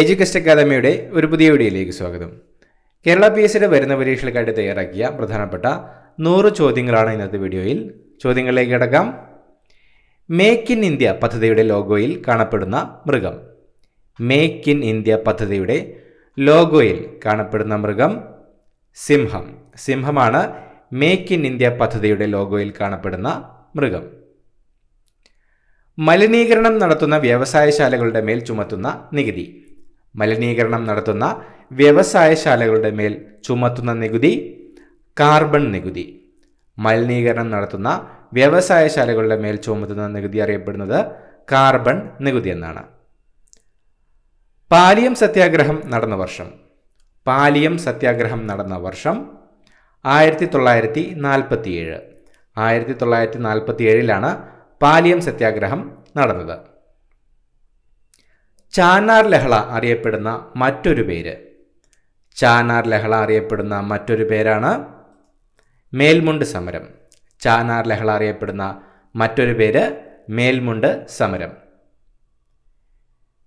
എഡ്യൂകസ്റ്റ് അക്കാദമിയുടെ ഒരു പുതിയ വീഡിയോയിലേക്ക് സ്വാഗതം. കേരള PSCയുടെ വരുന്ന പരീക്ഷകൾക്കായിട്ട് തയ്യാറാക്കിയ പ്രധാനപ്പെട്ട 100 ചോദ്യങ്ങളാണ് ഇന്നത്തെ വീഡിയോയിൽ. ചോദ്യങ്ങളിലേക്ക് കടക്കാം. മേക്ക് ഇൻ ഇന്ത്യ പദ്ധതിയുടെ ലോഗോയിൽ കാണപ്പെടുന്ന മൃഗം. മേക്ക് ഇൻ ഇന്ത്യ പദ്ധതിയുടെ ലോഗോയിൽ കാണപ്പെടുന്ന മൃഗം സിംഹം. സിംഹമാണ് മേക്ക് ഇൻ ഇന്ത്യ പദ്ധതിയുടെ ലോഗോയിൽ കാണപ്പെടുന്ന മൃഗം. മലിനീകരണം നടത്തുന്ന വ്യവസായശാലകളുടെ മേൽ ചുമത്തുന്ന നികുതി. മലിനീകരണം നടത്തുന്ന വ്യവസായശാലകളുടെ മേൽ ചുമത്തുന്ന നികുതി കാർബൺ നികുതി. മലിനീകരണം നടത്തുന്ന വ്യവസായശാലകളുടെ മേൽ ചുമത്തുന്ന നികുതി അറിയപ്പെടുന്നത് കാർബൺ നികുതി എന്നാണ്. പാലിയം സത്യാഗ്രഹം നടന്ന വർഷം. പാലിയം സത്യാഗ്രഹം നടന്ന വർഷം 1947. 1947 പാലിയം സത്യാഗ്രഹം നടന്നത്. ചാനാർ ലഹള അറിയപ്പെടുന്ന മറ്റൊരു പേര്. ചാനാർ ലഹള അറിയപ്പെടുന്ന മറ്റൊരു പേരാണ് മേൽമുണ്ട് സമരം. ചാനാർ ലഹള അറിയപ്പെടുന്ന മറ്റൊരു പേര് മേൽമുണ്ട് സമരം.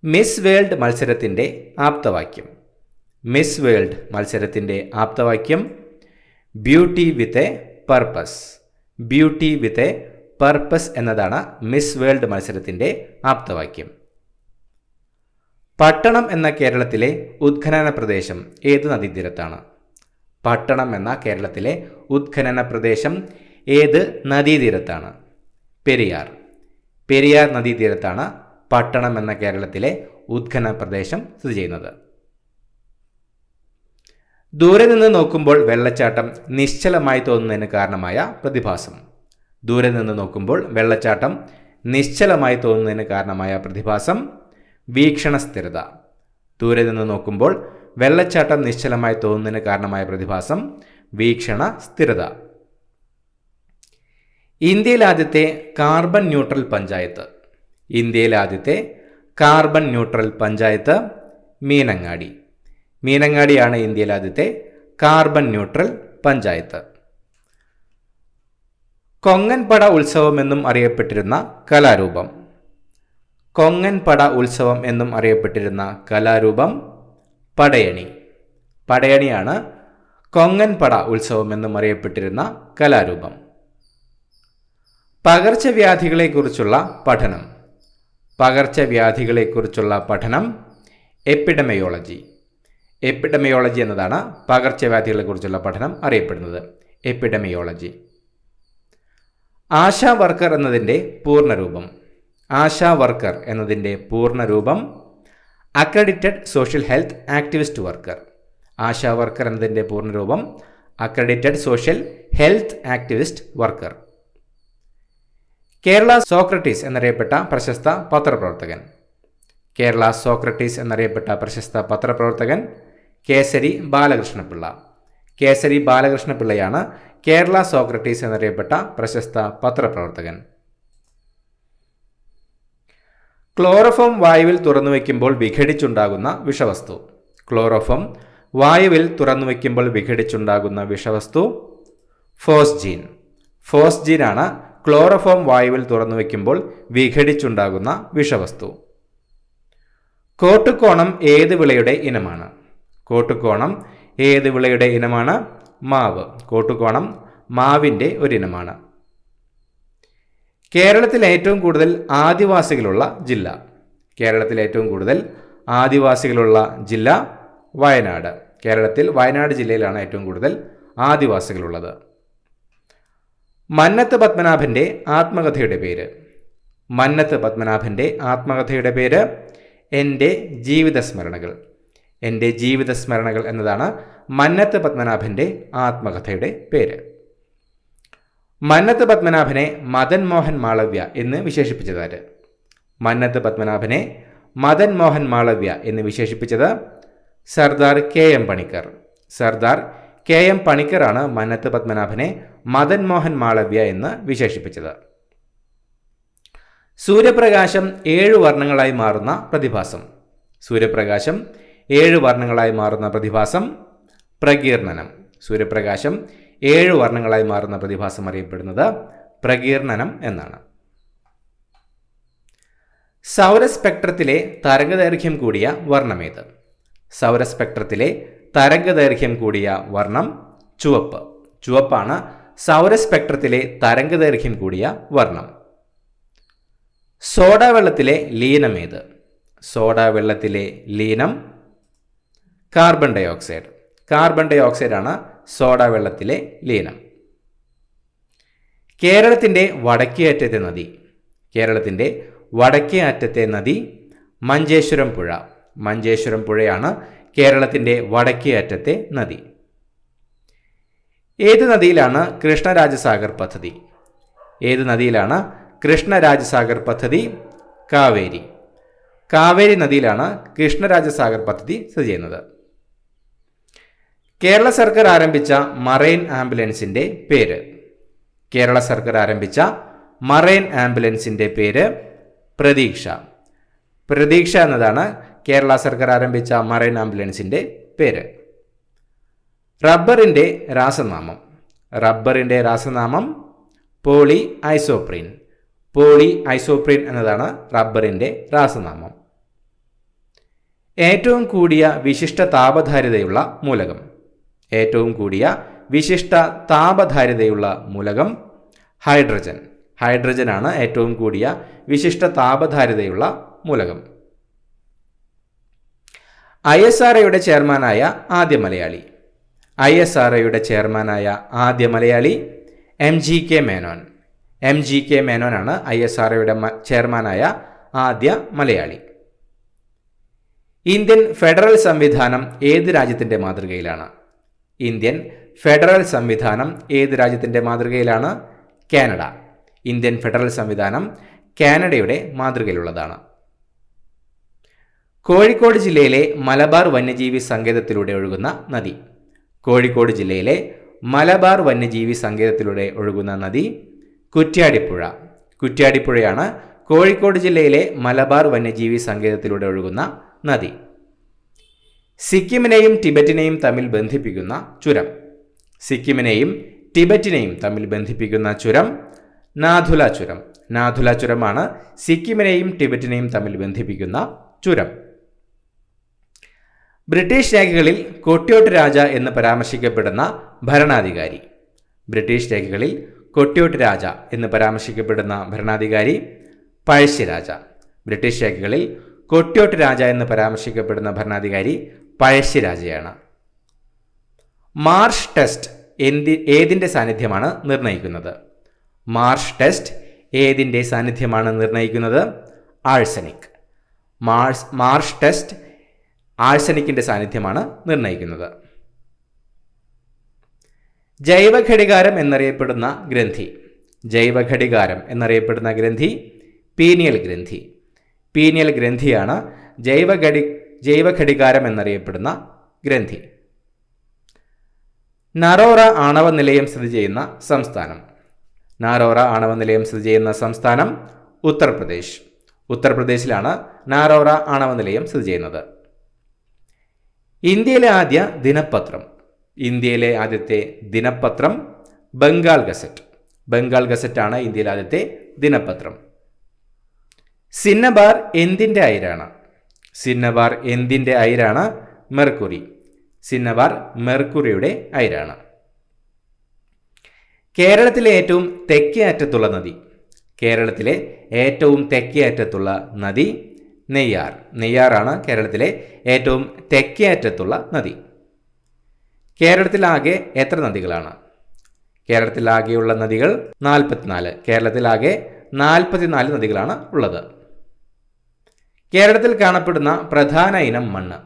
മിസ് വേൾഡ് മത്സരത്തിൻ്റെ ആപ്തവാക്യം. മിസ് വേൾഡ് മത്സരത്തിൻ്റെ ആപ്തവാക്യം beauty with a purpose. Beauty with a purpose എന്നതാണ് മിസ് വേൾഡ് മത്സരത്തിൻ്റെ ആപ്തവാക്യം. പട്ടണം എന്ന കേരളത്തിലെ ഉത്ഖനന പ്രദേശം ഏത് നദീതീരത്താണ്? പട്ടണം എന്ന കേരളത്തിലെ ഉത്ഖനന പ്രദേശം ഏത് നദീതീരത്താണ്? പെരിയാർ. പെരിയാർ നദീതീരത്താണ് പട്ടണം എന്ന കേരളത്തിലെ ഉത്ഖനന പ്രദേശം സ്ഥിതി ചെയ്യുന്നത്. ദൂരെ നിന്ന് നോക്കുമ്പോൾ വെള്ളച്ചാട്ടം നിശ്ചലമായി തോന്നുന്നതിന് കാരണമായ പ്രതിഭാസം. ദൂരെ നിന്ന് നോക്കുമ്പോൾ വെള്ളച്ചാട്ടം നിശ്ചലമായി തോന്നുന്നതിന് കാരണമായ പ്രതിഭാസം വീക്ഷണ സ്ഥിരത. ദൂരെ നിന്ന് നോക്കുമ്പോൾ വെള്ളച്ചാട്ടം നിശ്ചലമായി തോന്നുന്നതിന് കാരണമായ പ്രതിഭാസം വീക്ഷണ സ്ഥിരത. ഇന്ത്യയിലെ ആദ്യത്തെ കാർബൺ ന്യൂട്രൽ പഞ്ചായത്ത്. ഇന്ത്യയിലെ ആദ്യത്തെ കാർബൺ ന്യൂട്രൽ പഞ്ചായത്ത് മീനങ്ങാടി. മീനങ്ങാടിയാണ് ഇന്ത്യയിലെ ആദ്യത്തെ കാർബൺ ന്യൂട്രൽ പഞ്ചായത്ത്. കൊങ്ങൻപട ഉത്സവം എന്നും അറിയപ്പെട്ടിരുന്ന കലാരൂപം. കൊങ്ങൻപട ഉത്സവം എന്നും അറിയപ്പെട്ടിരുന്ന കലാരൂപം പടയണി. പടയണിയാണ് കൊങ്ങൻപട ഉത്സവം എന്നും അറിയപ്പെട്ടിരുന്ന കലാരൂപം. പകർച്ചവ്യാധികളെക്കുറിച്ചുള്ള പഠനം. പകർച്ചവ്യാധികളെക്കുറിച്ചുള്ള പഠനം എപ്പിഡമിയോളജി. എപ്പിഡമിയോളജി എന്നതാണ് പകർച്ചവ്യാധികളെക്കുറിച്ചുള്ള പഠനം അറിയപ്പെടുന്നത്. എപ്പിഡമിയോളജി. ആശാ വർക്കർ എന്നതിൻ്റെ പൂർണ്ണരൂപം. ആശാ വർക്കർ എന്നതിൻ്റെ പൂർണ്ണരൂപം accredited social health activist worker. ASHA worker എന്നതിൻ്റെ പൂർണ്ണരൂപം accredited social health activist worker. Kerala Socrates എന്നറിയപ്പെട്ട പ്രശസ്ത പത്രപ്രവർത്തകൻ. കേരള സോക്രട്ടീസ് എന്നറിയപ്പെട്ട പ്രശസ്ത പത്രപ്രവർത്തകൻ കേസരി ബാലകൃഷ്ണപിള്ള. കേസരി ബാലകൃഷ്ണപിള്ളയാണ് കേരള സോക്രട്ടീസ് എന്നറിയപ്പെട്ട പ്രശസ്ത പത്രപ്രവർത്തകൻ. ക്ലോറോഫോം വായുവിൽ തുറന്നു വയ്ക്കുമ്പോൾ വിഘടിച്ചുണ്ടാകുന്ന വിഷവസ്തു. ക്ലോറോഫോം വായുവിൽ തുറന്നു വയ്ക്കുമ്പോൾ വിഘടിച്ചുണ്ടാകുന്ന വിഷവസ്തു ഫോസ്ജീൻ. ഫോസ്ജീനാണ് ക്ലോറോഫോം വായുവിൽ തുറന്നു വയ്ക്കുമ്പോൾ വിഘടിച്ചുണ്ടാകുന്ന വിഷവസ്തു. കോട്ടുകോണം ഏത് വിളയുടെ ഇനമാണ്? കോട്ടുകോണം ഏത് വിളയുടെ ഇനമാണ്? മാവ്. കോട്ടുകോണം മാവിൻ്റെ ഒരിനമാണ്. കേരളത്തിൽ ഏറ്റവും കൂടുതൽ ആദിവാസികളുള്ള ജില്ല. കേരളത്തിൽ ഏറ്റവും കൂടുതൽ ആദിവാസികളുള്ള ജില്ല വയനാട്. കേരളത്തിൽ വയനാട് ജില്ലയിലാണ് ഏറ്റവും കൂടുതൽ ആദിവാസികളുള്ളത്. മന്നത്ത് പത്മനാഭൻ്റെ ആത്മകഥയുടെ പേര്. മന്നത്ത് പത്മനാഭൻ്റെ ആത്മകഥയുടെ പേര് എൻ്റെ ജീവിതസ്മരണകൾ. എൻ്റെ ജീവിതസ്മരണകൾ എന്നതാണ് മന്നത്ത് പത്മനാഭൻ്റെ ആത്മകഥയുടെ പേര്. മന്നത്ത് പത്മനാഭനെ മദൻ മോഹൻ മാളവ്യ എന്ന് വിശേഷിപ്പിച്ചതാര്? മന്നത്ത് പത്മനാഭനെ മദൻ മോഹൻ മാളവ്യ എന്ന് വിശേഷിപ്പിച്ചത് സർദാർ KM പണിക്കർ. സർദാർ KM പണിക്കറാണ് മന്നത്ത് പത്മനാഭനെ മദൻ മോഹൻ മാളവ്യ എന്ന് വിശേഷിപ്പിച്ചത്. സൂര്യപ്രകാശം 7 വർണ്ണങ്ങളായി മാറുന്ന പ്രതിഭാസം. സൂര്യപ്രകാശം 7 വർണ്ണങ്ങളായി മാറുന്ന പ്രതിഭാസം പ്രകീർണനം. സൂര്യപ്രകാശം 7 വർണ്ണങ്ങളായി മാറുന്ന പ്രതിഭാസം അറിയപ്പെടുന്നത് പ്രകീർണനം എന്നാണ്. സൗരസ്പെക്ട്രത്തിലെ തരംഗദൈർഘ്യം കൂടിയ വർണ്ണമേത്? സൗരസ്പെക്ട്രത്തിലെ തരംഗദൈർഘ്യം കൂടിയ വർണ്ണം ചുവപ്പ്. ചുവപ്പാണ് സൗരസ്പെക്ട്രത്തിലെ തരംഗദൈർഘ്യം കൂടിയ വർണ്ണം. സോഡ വെള്ളത്തിലെ ലീനമേത്? സോഡ വെള്ളത്തിലെ ലീനം കാർബൺ ഡൈ ഓക്സൈഡ്. കാർബൺ ഡൈ ഓക്സൈഡാണ് സോഡ വെള്ളത്തിലെ ലീനം. കേരളത്തിൻ്റെ വടക്കേ അറ്റത്തെ നദി. കേരളത്തിൻ്റെ വടക്കേ അറ്റത്തെ നദി മഞ്ചേശ്വരം പുഴ. മഞ്ചേശ്വരം പുഴയാണ് കേരളത്തിൻ്റെ വടക്കേ അറ്റത്തെ നദി. ഏത് നദിയിലാണ് കൃഷ്ണരാജസാഗർ പദ്ധതി? ഏത് നദിയിലാണ് കൃഷ്ണരാജസാഗർ പദ്ധതി? കാവേരി. കാവേരി നദിയിലാണ് കൃഷ്ണരാജസാഗർ പദ്ധതി സ്ഥിതി ചെയ്യുന്നത്. കേരള സർക്കാർ ആരംഭിച്ച മറൈൻ ആംബുലൻസിൻ്റെ പേര്. കേരള സർക്കാർ ആരംഭിച്ച മറൈൻ ആംബുലൻസിൻ്റെ പേര് പ്രതീക്ഷ. പ്രതീക്ഷ എന്നതാണ് കേരള സർക്കാർ ആരംഭിച്ച മറൈൻ ആംബുലൻസിൻ്റെ പേര്. റബ്ബറിൻ്റെ രാസനാമം. റബ്ബറിൻ്റെ രാസനാമം പോളി ഐസോപ്രീൻ. പോളി ഐസോപ്രീൻ എന്നതാണ് റബ്ബറിൻ്റെ രാസനാമം. ഏറ്റവും കൂടിയ വിശിഷ്ട താപധാരിതയുള്ള മൂലകം. ഏറ്റവും കൂടിയ വിശിഷ്ട താപധാരിതയുള്ള മൂലകം ഹൈഡ്രജൻ. ഹൈഡ്രജനാണ് ഏറ്റവും കൂടിയ വിശിഷ്ട താപധാരിതയുള്ള മൂലകം. ISROയുടെ ചെയർമാനായ ആദ്യ മലയാളി. ISROയുടെ ചെയർമാനായ ആദ്യ മലയാളി MGK മേനോൻ. MGK മേനോനാണ് ISROയുടെ ചെയർമാനായ ആദ്യ മലയാളി. ഇന്ത്യൻ ഫെഡറൽ സംവിധാനം ഏത് രാജ്യത്തിൻ്റെ മാതൃകയിലാണ്? ഇന്ത്യൻ ഫെഡറൽ സംവിധാനം ഏത് രാജ്യത്തിൻ്റെ മാതൃകയിലാണ്? കാനഡ. ഇന്ത്യൻ ഫെഡറൽ സംവിധാനം കാനഡയുടെ മാതൃകയിലുള്ളതാണ്. കോഴിക്കോട് ജില്ലയിലെ മലബാർ വന്യജീവി സങ്കേതത്തിലൂടെ ഒഴുകുന്ന നദി. കോഴിക്കോട് ജില്ലയിലെ മലബാർ വന്യജീവി സങ്കേതത്തിലൂടെ ഒഴുകുന്ന നദി കുറ്റ്യാടിപ്പുഴ. കുറ്റ്യാടിപ്പുഴയാണ് കോഴിക്കോട് ജില്ലയിലെ മലബാർ വന്യജീവി സങ്കേതത്തിലൂടെ ഒഴുകുന്ന നദി. സിക്കിമിനെയും ടിബറ്റിനെയും തമ്മിൽ ബന്ധിപ്പിക്കുന്ന ചുരം. സിക്കിമിനെയും ടിബറ്റിനെയും തമ്മിൽ ബന്ധിപ്പിക്കുന്ന ചുരം നാഥുല ചുരം. നാഥുല ചുരമാണ് സിക്കിമിനെയും ടിബറ്റിനെയും തമ്മിൽ ബന്ധിപ്പിക്കുന്ന ചുരം. ബ്രിട്ടീഷ് രേഖകളിൽ കൊട്ടിയോട്ട് രാജ എന്ന് പരാമർശിക്കപ്പെടുന്ന ഭരണാധികാരി. ബ്രിട്ടീഷ് രേഖകളിൽ കൊട്ടിയോട്ട് രാജ എന്ന് പരാമർശിക്കപ്പെടുന്ന ഭരണാധികാരി പഴശ്ശിരാജ. ബ്രിട്ടീഷ് രേഖകളിൽ കൊട്ടിയോട്ട് രാജ എന്ന് പരാമർശിക്കപ്പെടുന്ന ഭരണാധികാരി പഴശ്ശിരാജയാണ്. മാർഷ് ടെസ്റ്റ് ഏതിൻ്റെ സാന്നിധ്യമാണ് നിർണ്ണയിക്കുന്നത്? മാർഷ് ടെസ്റ്റ് ഏതിൻ്റെ സാന്നിധ്യമാണ് നിർണ്ണയിക്കുന്നത്? ആഴ്സനിക്. മാർഷ് ടെസ്റ്റ് ആഴ്സനിക്കിൻ്റെ സാന്നിധ്യമാണ് നിർണ്ണയിക്കുന്നത്. ജൈവഘടികാരം എന്നറിയപ്പെടുന്ന ഗ്രന്ഥി. ജൈവഘടികാരം എന്നറിയപ്പെടുന്ന ഗ്രന്ഥി പീനിയൽ ഗ്രന്ഥി. പീനിയൽ ഗ്രന്ഥിയാണ് ജൈവഘടികാരം എന്നറിയപ്പെടുന്ന ഗ്രന്ഥി. നറോറ ആണവ നിലയം സ്ഥിതി ചെയ്യുന്ന സംസ്ഥാനം. നാരോറ ആണവ നിലയം സ്ഥിതി ചെയ്യുന്ന സംസ്ഥാനം ഉത്തർപ്രദേശ്. ഉത്തർപ്രദേശിലാണ് നാരോറ ആണവ നിലയം സ്ഥിതി ചെയ്യുന്നത്. ഇന്ത്യയിലെ ആദ്യ ദിനപത്രം. ഇന്ത്യയിലെ ആദ്യത്തെ ദിനപത്രം ബംഗാൾ ഗസറ്റ്. ബംഗാൾ ഗസറ്റാണ് ഇന്ത്യയിലെ ആദ്യത്തെ ദിനപത്രം. സിന്നബാർ എന്തിൻ്റെ അയിരാണ്? സിന്നബാർ എന്തിൻ്റെ അയിരാണ്? മെർക്കുറി. സിന്നബാർ മെർക്കുറിയുടെ അയിരാണ്. കേരളത്തിലെ ഏറ്റവും തെക്കേ അറ്റത്തുള്ള നദി. കേരളത്തിലെ ഏറ്റവും തെക്കേ അറ്റത്തുള്ള നദി നെയ്യാർ. നെയ്യാറാണ് കേരളത്തിലെ ഏറ്റവും തെക്കേ അറ്റത്തുള്ള നദി. കേരളത്തിലാകെ എത്ര നദികളാണ്? കേരളത്തിലാകെയുള്ള നദികൾ 44. കേരളത്തിലാകെ 44 നദികളാണ് ഉള്ളത്. കേരളത്തിൽ കാണപ്പെടുന്ന പ്രധാന ഇനം മണ്ണ്.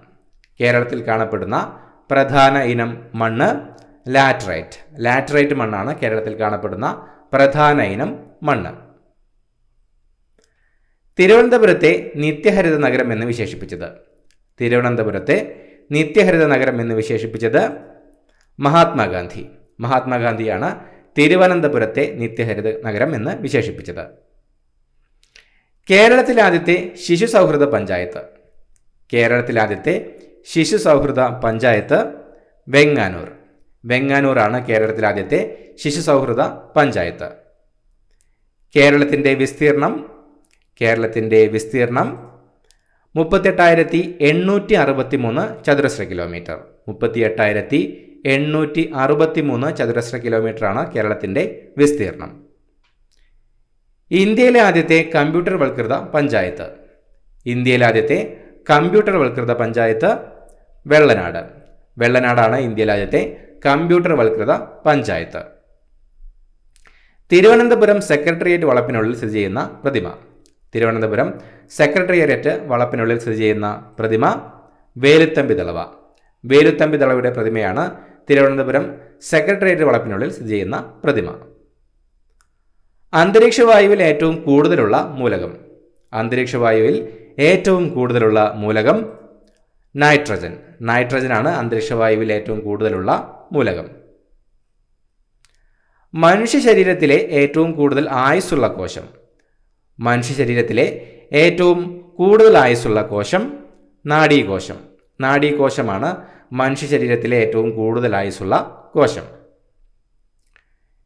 കേരളത്തിൽ കാണപ്പെടുന്ന പ്രധാന ഇനം മണ്ണ് ലാറ്ററൈറ്റ്. ലാറ്ററൈറ്റ് മണ്ണാണ് കേരളത്തിൽ കാണപ്പെടുന്ന പ്രധാന ഇനം മണ്ണ്. തിരുവനന്തപുരത്തെ നിത്യഹരിത നഗരം എന്ന് വിശേഷിപ്പിച്ചത്. തിരുവനന്തപുരത്തെ നിത്യഹരിത നഗരം എന്ന് വിശേഷിപ്പിച്ചത് മഹാത്മാഗാന്ധി. മഹാത്മാഗാന്ധിയാണ് തിരുവനന്തപുരത്തെ നിത്യഹരിത നഗരം എന്ന് വിശേഷിപ്പിച്ചത്. കേരളത്തിലെ ആദ്യത്തെ ശിശു സൗഹൃദ പഞ്ചായത്ത്. കേരളത്തിലെ ആദ്യത്തെ ശിശു സൗഹൃദ പഞ്ചായത്ത് വെങ്ങാനൂർ. വെങ്ങാനൂറാണ് കേരളത്തിലെ ആദ്യത്തെ ശിശു സൗഹൃദ പഞ്ചായത്ത്. കേരളത്തിൻ്റെ വിസ്തീർണം. കേരളത്തിൻ്റെ വിസ്തീർണം 38,863 ചതുരശ്ര കിലോമീറ്റർ. 38,863 ചതുരശ്ര കിലോമീറ്ററാണ് കേരളത്തിൻ്റെ വിസ്തീർണം. ഇന്ത്യയിലെ ആദ്യത്തെ കമ്പ്യൂട്ടർവൽകൃത പഞ്ചായത്ത്. ഇന്ത്യയിലെ ആദ്യത്തെ കമ്പ്യൂട്ടർവൽകൃത പഞ്ചായത്ത് വെള്ളനാട്. വെള്ളനാടാണ് ഇന്ത്യയിലെ ആദ്യത്തെ കമ്പ്യൂട്ടർവൽകൃത പഞ്ചായത്ത്. തിരുവനന്തപുരം സെക്രട്ടേറിയറ്റ് വളപ്പിനുള്ളിൽ സ്ഥിതി ചെയ്യുന്ന പ്രതിമ. തിരുവനന്തപുരം സെക്രട്ടേറിയറ്റ് വളപ്പിനുള്ളിൽ സ്ഥിതി ചെയ്യുന്ന പ്രതിമ വേലുത്തമ്പി ദളവ. വേലുത്തമ്പി ദളവയുടെ പ്രതിമയാണ് തിരുവനന്തപുരം സെക്രട്ടേറിയറ്റ് വളപ്പിനുള്ളിൽ സ്ഥിതി ചെയ്യുന്ന പ്രതിമ. അന്തരീക്ഷ വായുവിൽ ഏറ്റവും കൂടുതലുള്ള മൂലകം. അന്തരീക്ഷ വായുവിൽ ഏറ്റവും കൂടുതലുള്ള മൂലകം നൈട്രജൻ. നൈട്രജനാണ് അന്തരീക്ഷ വായുവിൽ ഏറ്റവും കൂടുതലുള്ള മൂലകം. മനുഷ്യ ശരീരത്തിലെ ഏറ്റവും കൂടുതൽ ആയുസ്സുള്ള കോശം. മനുഷ്യ ശരീരത്തിലെ ഏറ്റവും കൂടുതൽ ആയുസ്സുള്ള കോശം നാഡീകോശം. നാഡീകോശമാണ് മനുഷ്യ ശരീരത്തിലെ ഏറ്റവും കൂടുതൽ ആയുസ്സുള്ള കോശം.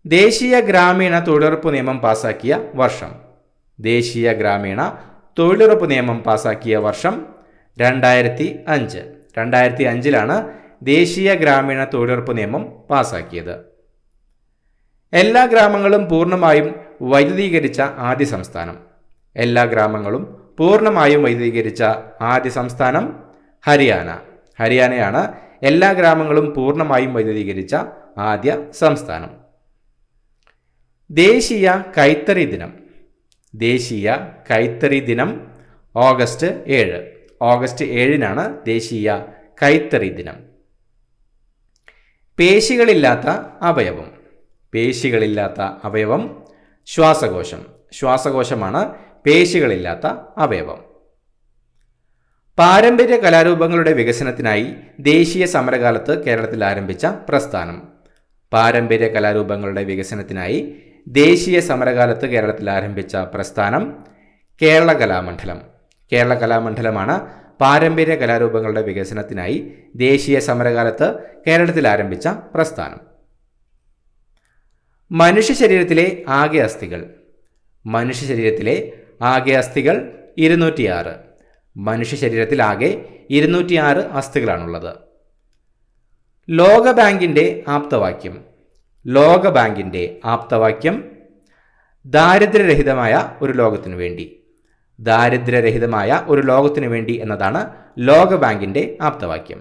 ദേശീയ ഗ്രാമീണ തൊഴിലുറപ്പ് നിയമം പാസാക്കിയ വർഷം. ദേശീയ ഗ്രാമീണ തൊഴിലുറപ്പ് നിയമം പാസാക്കിയ വർഷം 2005. 2005 ദേശീയ ഗ്രാമീണ തൊഴിലുറപ്പ് നിയമം പാസാക്കിയത്. എല്ലാ ഗ്രാമങ്ങളും പൂർണ്ണമായും വൈദ്യുതീകരിച്ച ആദ്യ സംസ്ഥാനം. എല്ലാ ഗ്രാമങ്ങളും പൂർണ്ണമായും വൈദ്യുതീകരിച്ച ആദ്യ സംസ്ഥാനം ഹരിയാന. ഹരിയാനയാണ് എല്ലാ ഗ്രാമങ്ങളും പൂർണ്ണമായും വൈദ്യുതീകരിച്ച ആദ്യ സംസ്ഥാനം. ദേശീയ കൈത്തറി ദിനം. ദേശീയ കൈത്തറി ദിനം ഓഗസ്റ്റ് 7. ഓഗസ്റ്റ് 7 ദേശീയ കൈത്തറി ദിനം. പേശികളില്ലാത്ത അവയവം. പേശികളില്ലാത്ത അവയവം ശ്വാസകോശം. ശ്വാസകോശമാണ് പേശികളില്ലാത്ത അവയവം. പാരമ്പര്യ കലാരൂപങ്ങളുടെ വികസനത്തിനായി ദേശീയ സമരകാലത്ത് കേരളത്തിൽ ആരംഭിച്ച പ്രസ്ഥാനം. പാരമ്പര്യ കലാരൂപങ്ങളുടെ വികസനത്തിനായി ദേശീയ സമരകാലത്ത് കേരളത്തിൽ ആരംഭിച്ച പ്രസ്ഥാനം കേരള കലാമണ്ഡലം. കേരള കലാമണ്ഡലമാണ് പാരമ്പര്യ കലാരൂപങ്ങളുടെ വികസനത്തിനായി ദേശീയ സമരകാലത്ത് കേരളത്തിൽ ആരംഭിച്ച പ്രസ്ഥാനം. മനുഷ്യ ശരീരത്തിലെ ആകെ അസ്ഥികൾ. മനുഷ്യ ശരീരത്തിലെ ആകെ അസ്ഥികൾ 206. മനുഷ്യ ശരീരത്തിൽ ആകെ 206 അസ്ഥികളാണുള്ളത്. ലോകബാങ്കിൻ്റെ ആപ്തവാക്യം. ലോകബാങ്കിൻ്റെ ആപ്തവാക്യം ദാരിദ്ര്യരഹിതമായ ഒരു ലോകത്തിനു വേണ്ടി. ദാരിദ്ര്യരഹിതമായ ഒരു ലോകത്തിനു വേണ്ടി എന്നതാണ് ലോകബാങ്കിൻ്റെ ആപ്തവാക്യം.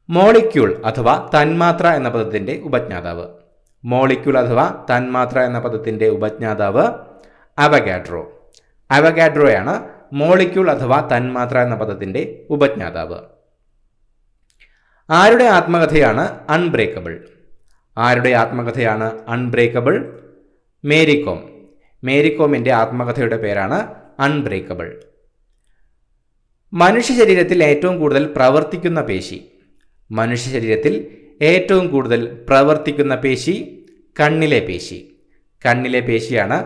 മോളിക്യൂൾ അഥവാ തന്മാത്ര എന്ന പദത്തിൻ്റെ ഉപജ്ഞാതാവ്. മോളിക്യൂൾ അഥവാ തന്മാത്ര എന്ന പദത്തിൻ്റെ ഉപജ്ഞാതാവ് അവഗാഡ്രോ. അവഗാഡ്രോയാണ് മോളിക്യൂൾ അഥവാ തന്മാത്ര എന്ന പദത്തിൻ്റെ ഉപജ്ഞാതാവ്. ആരുടെ ആത്മകഥയാണ് അൺബ്രേക്കബിൾ? ആരുടെ ആത്മകഥയാണ് അൺബ്രേക്കബിൾ? മേരികോം. മേരികോമിൻ്റെ ആത്മകഥയുടെ പേരാണ് അൺബ്രേക്കബിൾ. മനുഷ്യ ശരീരത്തിൽ ഏറ്റവും കൂടുതൽ പ്രവർത്തിക്കുന്ന പേശി. മനുഷ്യ ശരീരത്തിൽ ഏറ്റവും കൂടുതൽ പ്രവർത്തിക്കുന്ന പേശി കണ്ണിലെ പേശി. കണ്ണിലെ പേശിയാണ്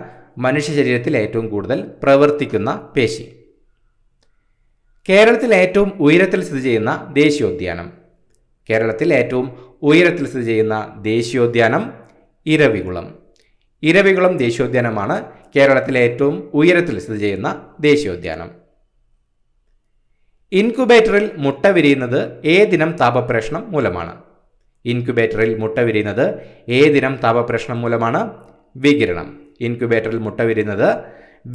മനുഷ്യ ശരീരത്തിൽ ഏറ്റവും കൂടുതൽ പ്രവർത്തിക്കുന്ന പേശി. കേരളത്തിൽ ഏറ്റവും ഉയരത്തിൽ സ്ഥിതി ചെയ്യുന്ന ദേശീയോദ്യാനം. കേരളത്തിൽ ഏറ്റവും ഉയരത്തിൽ സ്ഥിതി ചെയ്യുന്ന ദേശീയോദ്യാനം ഇരവികുളം. ഇരവികുളം ദേശീയോദ്യാനമാണ് കേരളത്തിലെ ഏറ്റവും ഉയരത്തിൽ സ്ഥിതി ചെയ്യുന്ന ദേശീയോദ്യാനം. ഇൻക്യുബേറ്ററിൽ മുട്ട വിരിയുന്നത് ഏതിനം താപപ്രേഷണം മൂലമാണ്? ഇൻക്യുബേറ്ററിൽ മുട്ട വിരിയുന്നത് ഏതിനം താപപ്രേഷണം മൂലമാണ്? വികിരണം. ഇൻക്യുബേറ്ററിൽ മുട്ട വിരിയുന്നത്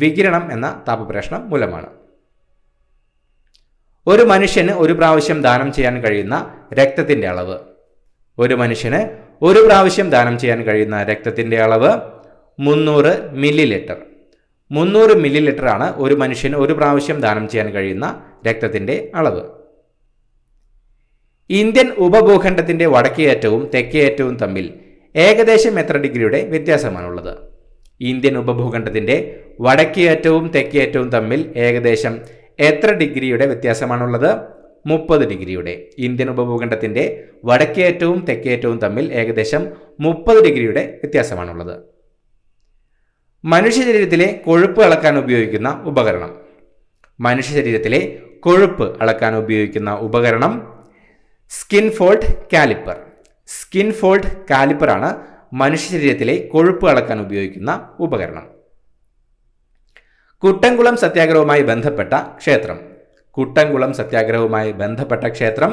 വികിരണം എന്ന താപപ്രേഷണം മൂലമാണ്. ഒരു മനുഷ്യന് ഒരു പ്രാവശ്യം ദാനം ചെയ്യാൻ കഴിയുന്ന രക്തത്തിൻ്റെ അളവ്. ഒരു മനുഷ്യന് ഒരു പ്രാവശ്യം ദാനം ചെയ്യാൻ കഴിയുന്ന രക്തത്തിൻ്റെ അളവ് 300 മില്ലിലിറ്റർ. 300 മില്ലിലിറ്റർ ആണ് ഒരു മനുഷ്യന് ഒരു പ്രാവശ്യം ദാനം ചെയ്യാൻ കഴിയുന്ന രക്തത്തിൻ്റെ അളവ്. ഇന്ത്യൻ ഉപഭൂഖണ്ഡത്തിൻ്റെ വടക്കേയറ്റവും തെക്കേയറ്റവും തമ്മിൽ ഏകദേശം എത്ര ഡിഗ്രിയുടെ വ്യത്യാസമാണുള്ളത്? ഇന്ത്യൻ ഉപഭൂഖണ്ഡത്തിൻ്റെ വടക്കേയറ്റവും തെക്കേയറ്റവും തമ്മിൽ ഏകദേശം എത്ര ഡിഗ്രിയുടെ വ്യത്യാസമാണുള്ളത്? 30 ഡിഗ്രിയുടെ. ഇന്ത്യൻ ഉപഭൂഖണ്ഡത്തിൻ്റെ വടക്കേയറ്റവും തെക്കേയറ്റവും തമ്മിൽ ഏകദേശം 30 ഡിഗ്രിയുടെ വ്യത്യാസമാണുള്ളത്. മനുഷ്യ ശരീരത്തിലെ കൊഴുപ്പ് അളക്കാൻ ഉപയോഗിക്കുന്ന ഉപകരണം. മനുഷ്യ ശരീരത്തിലെ കൊഴുപ്പ് അളക്കാൻ ഉപയോഗിക്കുന്ന ഉപകരണം skin fold caliper. Skin fold കാലിപ്പറാണ് മനുഷ്യ ശരീരത്തിലെ കൊഴുപ്പ് അളക്കാൻ ഉപയോഗിക്കുന്ന ഉപകരണം. കുട്ടൻകുളം സത്യാഗ്രഹവുമായി ബന്ധപ്പെട്ട ക്ഷേത്രം. കുട്ടൻകുളം സത്യാഗ്രഹവുമായി ബന്ധപ്പെട്ട ക്ഷേത്രം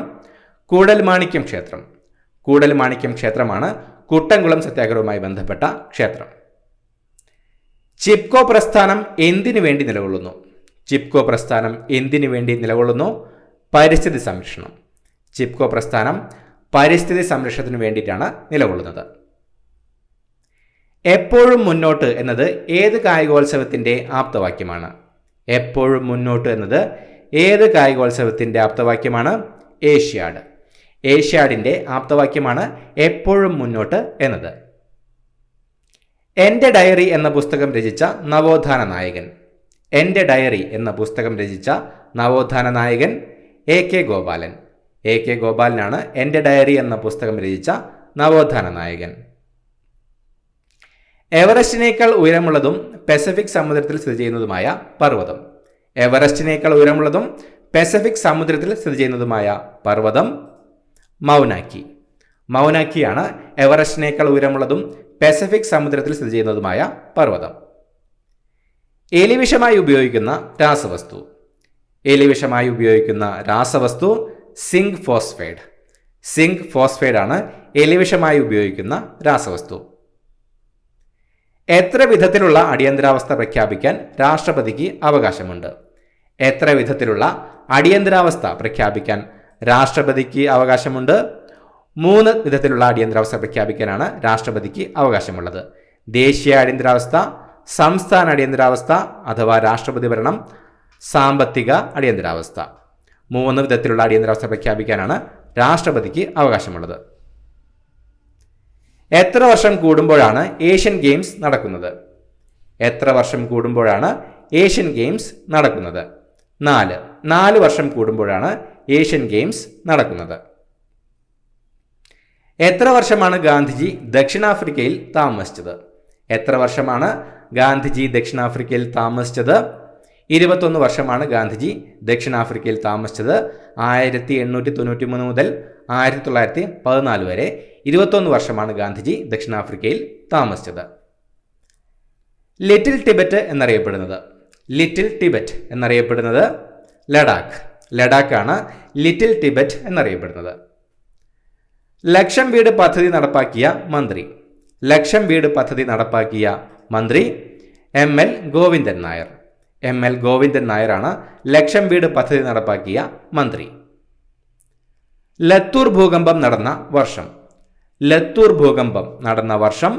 കൂടൽമാണിക്യം ക്ഷേത്രം. കൂടൽമാണിക്യം ക്ഷേത്രമാണ് കുട്ടൻകുളം സത്യാഗ്രഹവുമായി ബന്ധപ്പെട്ട ക്ഷേത്രം. ചിപ്കോ പ്രസ്ഥാനം എന്തിനു വേണ്ടി നിലകൊള്ളുന്നു? ചിപ്കോ പ്രസ്ഥാനം എന്തിനു വേണ്ടി നിലകൊള്ളുന്നു? പരിസ്ഥിതി സംരക്ഷണം. ചിപ്കോ പ്രസ്ഥാനം പരിസ്ഥിതി സംരക്ഷണത്തിന് വേണ്ടിയിട്ടാണ് നിലകൊള്ളുന്നത്. എപ്പോഴും മുന്നോട്ട് എന്നത് ഏത് കായികോത്സവത്തിൻ്റെ ആപ്തവാക്യമാണ്? എപ്പോഴും മുന്നോട്ട് എന്നത് ഏത് കായികോത്സവത്തിൻ്റെ ആപ്തവാക്യമാണ്? ഏഷ്യാഡ്. ഏഷ്യാഡിൻ്റെ ആപ്തവാക്യമാണ് എപ്പോഴും മുന്നോട്ട് എന്നത്. എൻ്റെ ഡയറി എന്ന പുസ്തകം രചിച്ച നവോത്ഥാന നായകൻ. എൻ്റെ ഡയറി എന്ന പുസ്തകം രചിച്ച നവോത്ഥാന നായകൻ AK ഗോപാലൻ. AK ഗോപാലനാണ് എൻ്റെ ഡയറി എന്ന പുസ്തകം രചിച്ച നവോത്ഥാന നായകൻ. എവറസ്റ്റിനേക്കാൾ ഉയരമുള്ളതും പസഫിക് സമുദ്രത്തിൽ സ്ഥിതി ചെയ്യുന്നതുമായ പർവ്വതം. എവറസ്റ്റിനേക്കാൾ ഉയരമുള്ളതും പസഫിക് സമുദ്രത്തിൽ സ്ഥിതി ചെയ്യുന്നതുമായ പർവ്വതം മൗനാക്കി. മൗനാക്കിയാണ് എവറസ്റ്റിനേക്കാൾ ഉയരമുള്ളതും പസഫിക് സമുദ്രത്തിൽ സ്ഥിതി ചെയ്യുന്നതുമായ പർവ്വതം. എലിവിഷമായി ഉപയോഗിക്കുന്ന രാസവസ്തു. എലിവിഷമായി ഉപയോഗിക്കുന്ന രാസവസ്തു സിങ്ക് ഫോസ്ഫൈഡ്. സിങ്ക് ഫോസ്ഫൈഡ് ആണ് എലിവിഷമായി ഉപയോഗിക്കുന്ന രാസവസ്തു. എത്ര വിധത്തിലുള്ള അടിയന്തരാവസ്ഥ പ്രഖ്യാപിക്കാൻ രാഷ്ട്രപതിക്ക് അവകാശമുണ്ട്? എത്ര വിധത്തിലുള്ള അടിയന്തരാവസ്ഥ പ്രഖ്യാപിക്കാൻ രാഷ്ട്രപതിക്ക് അവകാശമുണ്ട്? 3 വിധത്തിലുള്ള അടിയന്തരാവസ്ഥ പ്രഖ്യാപിക്കാനാണ് രാഷ്ട്രപതിക്ക് അവകാശമുള്ളത്. ദേശീയ അടിയന്തരാവസ്ഥ, സംസ്ഥാന അടിയന്തരാവസ്ഥ അഥവാ രാഷ്ട്രപതി ഭരണം, സാമ്പത്തിക അടിയന്തരാവസ്ഥ. 3 വിധത്തിലുള്ള അടിയന്തരാവസ്ഥ പ്രഖ്യാപിക്കാനാണ് രാഷ്ട്രപതിക്ക് അവകാശമുള്ളത്. എത്ര വർഷം കൂടുമ്പോഴാണ് ഏഷ്യൻ ഗെയിംസ് നടക്കുന്നത്? എത്ര വർഷം കൂടുമ്പോഴാണ് ഏഷ്യൻ ഗെയിംസ് നടക്കുന്നത്? 4 വർഷം കൂടുമ്പോഴാണ് ഏഷ്യൻ ഗെയിംസ് നടക്കുന്നത്. എത്ര വർഷമാണ് ഗാന്ധിജി ദക്ഷിണാഫ്രിക്കയിൽ താമസിച്ചത്? എത്ര വർഷമാണ് ഗാന്ധിജി ദക്ഷിണാഫ്രിക്കയിൽ താമസിച്ചത്? 21 വർഷമാണ് ഗാന്ധിജി ദക്ഷിണാഫ്രിക്കയിൽ താമസിച്ചത്. 1893 മുതൽ 1914 വരെ 21 വർഷമാണ് ഗാന്ധിജി ദക്ഷിണാഫ്രിക്കയിൽ താമസിച്ചത്. ലിറ്റിൽ ടിബറ്റ് എന്നറിയപ്പെടുന്നത്. ലിറ്റിൽ ടിബറ്റ് എന്നറിയപ്പെടുന്നത് ലഡാക്ക്. ലഡാക്കാണ് ലിറ്റിൽ ടിബറ്റ് എന്നറിയപ്പെടുന്നത്. ലക്ഷം വീട് പദ്ധതി നടപ്പാക്കിയ മന്ത്രി. ലക്ഷം വീട് പദ്ധതി നടപ്പാക്കിയ മന്ത്രി ML ഗോവിന്ദൻ നായർ. ML ഗോവിന്ദൻ നായരാണ് ലക്ഷം വീട് പദ്ധതി നടപ്പാക്കിയ മന്ത്രി. ലത്തൂർ ഭൂകമ്പം നടന്ന വർഷം. ലത്തൂർ ഭൂകമ്പം നടന്ന വർഷം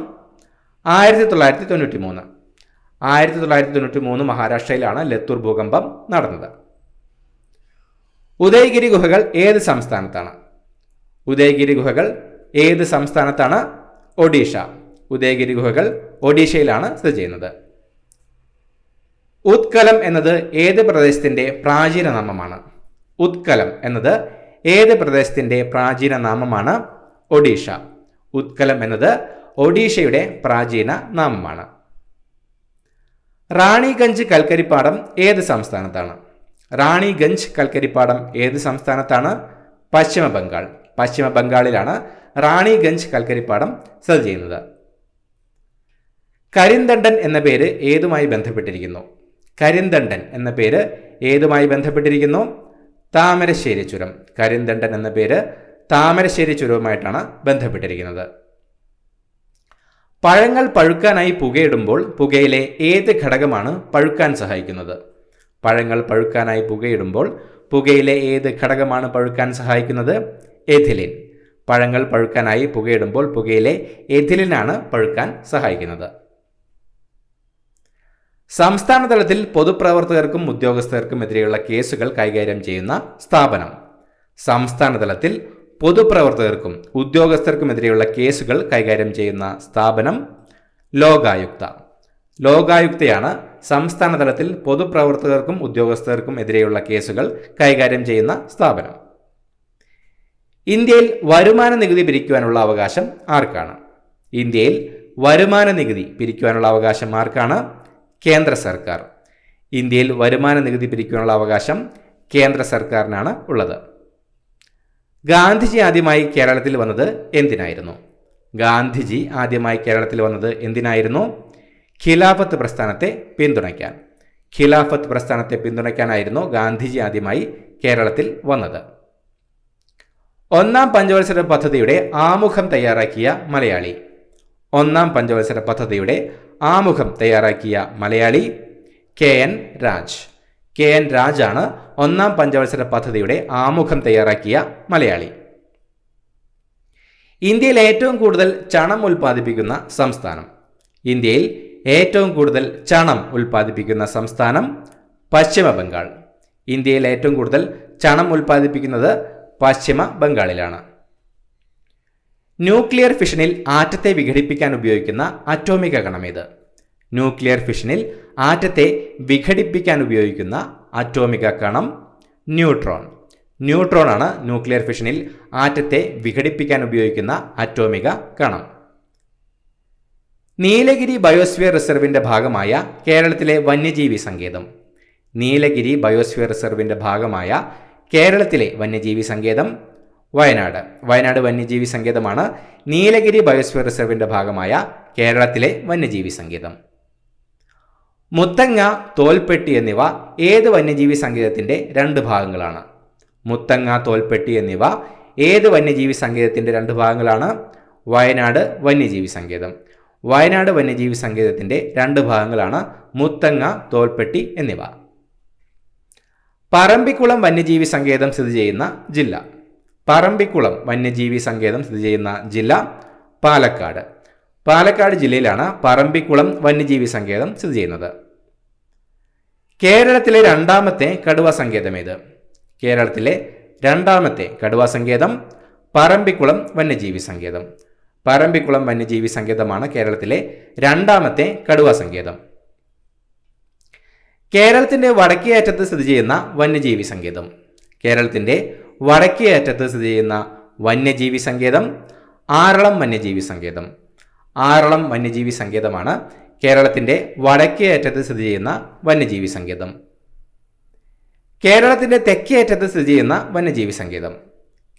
1993. 1993 മഹാരാഷ്ട്രയിലാണ് ലത്തൂർ ഭൂകമ്പം നടന്നത്. ഉദയഗിരി ഗുഹകൾ ഏത് സംസ്ഥാനത്താണ്? ഉദയഗിരി ഗുഹകൾ ഏത് സംസ്ഥാനത്താണ്? ഒഡീഷ. ഉദയഗിരി ഗുഹകൾ ഒഡീഷയിലാണ് സ്ഥിതി ചെയ്യുന്നത്. ഉത്കലം എന്നത് ഏത് പ്രദേശത്തിൻ്റെ പ്രാചീന നാമമാണ്? ഉത്കലം എന്നത് ഏത് പ്രദേശത്തിൻ്റെ പ്രാചീന നാമമാണ്? ഒഡീഷ. ഉത്കലം എന്നത് ഒഡീഷയുടെ പ്രാചീന നാമമാണ്. റാണിഗഞ്ച് കൽക്കരിപ്പാടം ഏത് സംസ്ഥാനത്താണ്? റാണിഗഞ്ച് കൽക്കരിപ്പാടം ഏത് സംസ്ഥാനത്താണ്? പശ്ചിമ ബംഗാൾ. പശ്ചിമ ബംഗാളിലാണ് റാണിഗഞ്ച് കൽക്കരിപ്പാടം സ്ഥിതി ചെയ്യുന്നത്. കരിന്തണ്ടൻ എന്ന പേര് ഏതുമായി ബന്ധപ്പെട്ടിരിക്കുന്നു? കരിന്തണ്ടൻ എന്ന പേര് ഏതുമായി ബന്ധപ്പെട്ടിരിക്കുന്നു? താമരശ്ശേരി ചുരം. കരിന്തണ്ടൻ എന്ന പേര് താമരശ്ശേരി ചുരവുമായിട്ടാണ് ബന്ധപ്പെട്ടിരിക്കുന്നത്. പഴങ്ങൾ പഴുക്കാനായി പുകയിടുമ്പോൾ പുകയിലെ ഏത് ഘടകമാണ് പഴുക്കാൻ സഹായിക്കുന്നത്? പഴങ്ങൾ പഴുക്കാനായി പുകയിടുമ്പോൾ പുകയിലെ ഏത് ഘടകമാണ് പഴുക്കാൻ സഹായിക്കുന്നത്? എഥിലിൻ. പഴങ്ങൾ പഴുക്കാനായി പുകയിടുമ്പോൾ പുകയിലെ എഥിലിനാണ് പഴുക്കാൻ സഹായിക്കുന്നത്. സംസ്ഥാന തലത്തിൽ പൊതുപ്രവർത്തകർക്കും ഉദ്യോഗസ്ഥർക്കും എതിരെയുള്ള കേസുകൾ കൈകാര്യം ചെയ്യുന്ന സ്ഥാപനം. സംസ്ഥാന തലത്തിൽ പൊതുപ്രവർത്തകർക്കും ഉദ്യോഗസ്ഥർക്കുമെതിരെയുള്ള കേസുകൾ കൈകാര്യം ചെയ്യുന്ന സ്ഥാപനം ലോകായുക്ത. ലോകായുക്തയാണ് സംസ്ഥാന തലത്തിൽ പൊതുപ്രവർത്തകർക്കും ഉദ്യോഗസ്ഥർക്കും എതിരെയുള്ള കേസുകൾ കൈകാര്യം ചെയ്യുന്ന സ്ഥാപനം. ഇന്ത്യയിൽ വരുമാന നികുതി പിരിക്കുവാനുള്ള അവകാശം ആർക്കാണ്? ഇന്ത്യയിൽ വരുമാന നികുതി പിരിക്കുവാനുള്ള അവകാശം ആർക്കാണ്? കേന്ദ്ര സർക്കാർ. ഇന്ത്യയിൽ വരുമാന നികുതി പിരിക്കുവാനുള്ള അവകാശം കേന്ദ്ര സർക്കാരിനാണ് ഉള്ളത്. ഗാന്ധിജി ആദ്യമായി കേരളത്തിൽ വന്നത് എന്തിനായിരുന്നു? ഗാന്ധിജി ആദ്യമായി കേരളത്തിൽ വന്നത് എന്തിനായിരുന്നു? ഖിലാഫത്ത് പ്രസ്ഥാനത്തെ പിന്തുണയ്ക്കാൻ. ഖിലാഫത്ത് പ്രസ്ഥാനത്തെ പിന്തുണയ്ക്കാനായിരുന്നു ഗാന്ധിജി ആദ്യമായി കേരളത്തിൽ വന്നത്. ഒന്നാം പഞ്ചവത്സര പദ്ധതിയുടെ ആമുഖം തയ്യാറാക്കിയ മലയാളി. ഒന്നാം പഞ്ചവത്സര പദ്ധതിയുടെ ആമുഖം തയ്യാറാക്കിയ മലയാളി KN രാജ്. KN രാജാണ് ഒന്നാം പഞ്ചവത്സര പദ്ധതിയുടെ ആമുഖം തയ്യാറാക്കിയ മലയാളി. ഇന്ത്യയിൽ ഏറ്റവും കൂടുതൽ ചണം ഉൽപ്പാദിപ്പിക്കുന്ന സംസ്ഥാനം. ഇന്ത്യയിൽ ഏറ്റവും കൂടുതൽ ചണം ഉൽപ്പാദിപ്പിക്കുന്ന സംസ്ഥാനം പശ്ചിമ ബംഗാൾ. ഇന്ത്യയിൽ ഏറ്റവും കൂടുതൽ ചണം ഉൽപ്പാദിപ്പിക്കുന്നത് പശ്ചിമ ബംഗാളിലാണ്. ന്യൂക്ലിയർ ഫിഷനിൽ ആറ്റത്തെ വിഘടിപ്പിക്കാൻ ഉപയോഗിക്കുന്ന അറ്റോമിക കണമേത്? ന്യൂക്ലിയർ ഫിഷനിൽ ആറ്റത്തെ വിഘടിപ്പിക്കാൻ ഉപയോഗിക്കുന്ന അറ്റോമിക കണം ന്യൂട്രോൺ. ന്യൂട്രോൺ ആണ് ന്യൂക്ലിയർ ഫിഷനിൽ ആറ്റത്തെ വിഘടിപ്പിക്കാൻ ഉപയോഗിക്കുന്ന അറ്റോമിക കണം. നീലഗിരി ബയോസ്ഫിയർ റിസർവിന്റെ ഭാഗമായ കേരളത്തിലെ വന്യജീവി സങ്കേതം. നീലഗിരി ബയോസ്ഫിയർ റിസർവിന്റെ ഭാഗമായ കേരളത്തിലെ വന്യജീവി സങ്കേതം വയനാട്. വയനാട് വന്യജീവി സങ്കേതമാണ് നീലഗിരി ബയോസ്ഫിയർ റിസർവിന്റെ ഭാഗമായ കേരളത്തിലെ വന്യജീവി സങ്കേതം. മുത്തങ്ങ, തോൽപ്പെട്ടി എന്നിവ ഏത് വന്യജീവി സങ്കേതത്തിന്റെ രണ്ട് ഭാഗങ്ങളാണ്? മുത്തങ്ങ, തോൽപ്പെട്ടി എന്നിവ ഏത് വന്യജീവി സങ്കേതത്തിന്റെ രണ്ട് ഭാഗങ്ങളാണ്? വയനാട് വന്യജീവി സങ്കേതം. വയനാട് വന്യജീവി സങ്കേതത്തിന്റെ രണ്ട് ഭാഗങ്ങളാണ് മുത്തങ്ങ, തോൽപ്പെട്ടി എന്നിവ. പറമ്പിക്കുളം വന്യജീവി സങ്കേതം സ്ഥിതി ചെയ്യുന്ന ജില്ല. പറമ്പിക്കുളം വന്യജീവി സങ്കേതം സ്ഥിതി ചെയ്യുന്ന ജില്ല പാലക്കാട്. പാലക്കാട് ജില്ലയിലാണ് പറമ്പിക്കുളം വന്യജീവി സങ്കേതം സ്ഥിതി ചെയ്യുന്നത്. കേരളത്തിലെ രണ്ടാമത്തെ കടുവ സങ്കേതം ഏത്? കേരളത്തിലെ രണ്ടാമത്തെ കടുവ സങ്കേതം പറമ്പിക്കുളം വന്യജീവി സങ്കേതം. പറമ്പിക്കുളം വന്യജീവി സങ്കേതമാണ് കേരളത്തിലെ രണ്ടാമത്തെ കടുവ സങ്കേതം. കേരളത്തിന്റെ വടക്കേ അറ്റത്ത് സ്ഥിതി ചെയ്യുന്ന വന്യജീവി സങ്കേതം. കേരളത്തിന്റെ വടക്കേ അറ്റത്ത് സ്ഥിതി ചെയ്യുന്ന വന്യജീവി സങ്കേതം ആറളം വന്യജീവി സങ്കേതം. ആറളം വന്യജീവി സങ്കേതമാണ് കേരളത്തിന്റെ വടക്കേ അറ്റത്ത് സ്ഥിതി ചെയ്യുന്ന വന്യജീവി സങ്കേതം. കേരളത്തിന്റെ തെക്കേ അറ്റത്ത് സ്ഥിതി ചെയ്യുന്ന വന്യജീവി സങ്കേതം.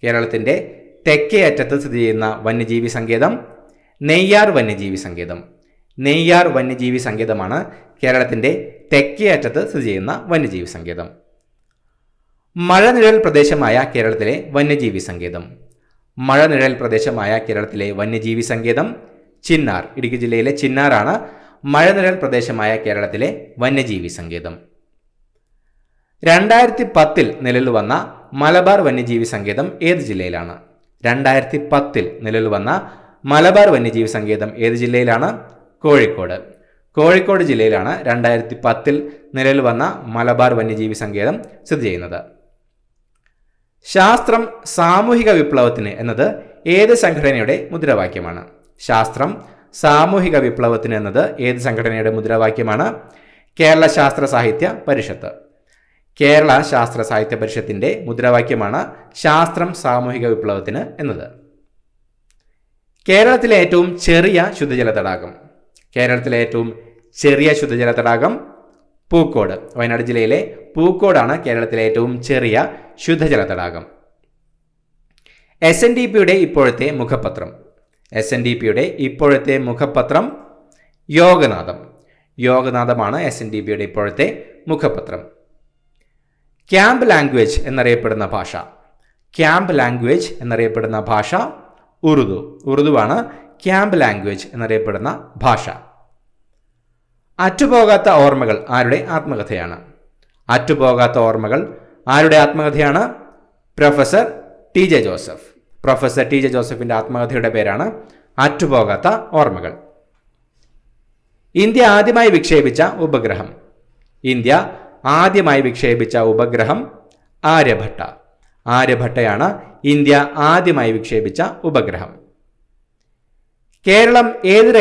കേരളത്തിന്റെ തെക്കേ അറ്റത്ത് സ്ഥിതി ചെയ്യുന്ന വന്യജീവി സങ്കേതം നെയ്യാർ വന്യജീവി സങ്കേതം. നെയ്യാർ വന്യജീവി സങ്കേതമാണ് കേരളത്തിന്റെ തെക്കേ അറ്റത്ത് സ്ഥിതി ചെയ്യുന്ന വന്യജീവി സങ്കേതം. മഴനിഴൽ പ്രദേശമായ കേരളത്തിലെ വന്യജീവി സങ്കേതം. മഴനിഴൽ പ്രദേശമായ കേരളത്തിലെ വന്യജീവി സങ്കേതം ചിന്നാർ. ഇടുക്കി ജില്ലയിലെ ചിന്നാറാണ് മഴനിഴൽ പ്രദേശമായ കേരളത്തിലെ വന്യജീവി സങ്കേതം. 2010 നിലവിൽ വന്ന മലബാർ വന്യജീവി സങ്കേതം ഏത് ജില്ലയിലാണ്? 2010 നിലവിൽ വന്ന മലബാർ വന്യജീവി സങ്കേതം ഏത് ജില്ലയിലാണ്? കോഴിക്കോട്. കോഴിക്കോട് ജില്ലയിലാണ് 2010 നിലവിൽ വന്ന മലബാർ വന്യജീവി സങ്കേതം സ്ഥിതി ചെയ്യുന്നത്. ശാസ്ത്രം സാമൂഹിക വിപ്ലവത്തിന് എന്നത് ഏത് സംഘടനയുടെ മുദ്രാവാക്യമാണ്? ശാസ്ത്രം സാമൂഹിക വിപ്ലവത്തിന് എന്നത് ഏത് സംഘടനയുടെ മുദ്രാവാക്യമാണ്? കേരള ശാസ്ത്ര സാഹിത്യ പരിഷത്ത്. കേരള ശാസ്ത്ര സാഹിത്യ പരിഷത്തിന്റെ മുദ്രാവാക്യമാണ് ശാസ്ത്രം സാമൂഹിക വിപ്ലവത്തിന് എന്നത്. കേരളത്തിലെ ഏറ്റവും ചെറിയ ശുദ്ധജല തടാകം. കേരളത്തിലെ ഏറ്റവും ചെറിയ ശുദ്ധജല തടാകം പൂക്കോട്. വയനാട് ജില്ലയിലെ പൂക്കോടാണ് കേരളത്തിലെ ഏറ്റവും ചെറിയ ശുദ്ധജല തടാകം. SNDPയുടെ ഇപ്പോഴത്തെ മുഖപത്രം. SNDPയുടെ ഇപ്പോഴത്തെ മുഖപത്രം യോഗനാഥം. യോഗനാഥമാണ് SNDPയുടെ ഇപ്പോഴത്തെ മുഖപത്രം. ക്യാമ്പ് ലാംഗ്വേജ് എന്നറിയപ്പെടുന്ന ഭാഷ. ക്യാമ്പ് ലാംഗ്വേജ് എന്നറിയപ്പെടുന്ന ഭാഷ ഉറുദു. ഉറുദുവാണ് ക്യാമ്പ് ലാംഗ്വേജ് എന്നറിയപ്പെടുന്ന ഭാഷ. അറ്റുപോകാത്ത ഓർമ്മകൾ ആരുടെ ആത്മകഥയാണ്? അറ്റുപോകാത്ത ഓർമ്മകൾ ആരുടെ ആത്മകഥയാണ്? Professor TJ Joseph. Professor TJ ജോസഫിന്റെ ആത്മകഥയുടെ പേരാണ് അറ്റുപോകാത്ത ഓർമ്മകൾ. ഇന്ത്യ ആദ്യമായി വിക്ഷേപിച്ച ഉപഗ്രഹം. ഇന്ത്യ ആദ്യമായി വിക്ഷേപിച്ച ഉപഗ്രഹം ആര്യഭട്ട. ആര്യഭട്ടയാണ് ഇന്ത്യ ആദ്യമായി വിക്ഷേപിച്ച ഉപഗ്രഹം. കേരളം ഏത്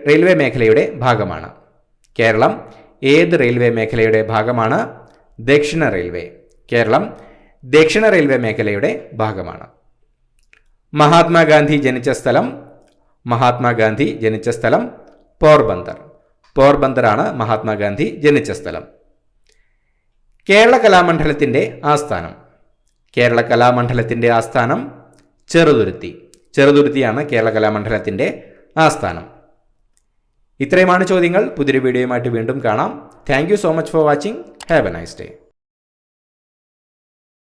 റെയിൽവേ മേഖലയുടെ ഭാഗമാണ്? കേരളം ഏത് റെയിൽവേ മേഖലയുടെ ഭാഗമാണ്? ദക്ഷിണ റെയിൽവേ. കേരളം ദക്ഷിണ റെയിൽവേ മേഖലയുടെ ഭാഗമാണ്. മഹാത്മാഗാന്ധി ജനിച്ച സ്ഥലം. മഹാത്മാഗാന്ധി ജനിച്ച സ്ഥലം പോർബന്ദർ. പോർബന്ദറാണ് മഹാത്മാഗാന്ധി ജനിച്ച സ്ഥലം. കേരള കലാമണ്ഡലത്തിന്റെ ആസ്ഥാനം. കേരള കലാമണ്ഡലത്തിന്റെ ആസ്ഥാനം ചെറുതുരുത്തി. ചെറുതുരുത്തിയാണ് കേരള കലാമണ്ഡലത്തിന്റെ ആസ്ഥാനം. ഇത്രയുമാണ് ചോദ്യങ്ങൾ. പുതിയൊരു വീഡിയോയുമായിട്ട് വീണ്ടും കാണാം. Thank you so much for watching. Have A nice day.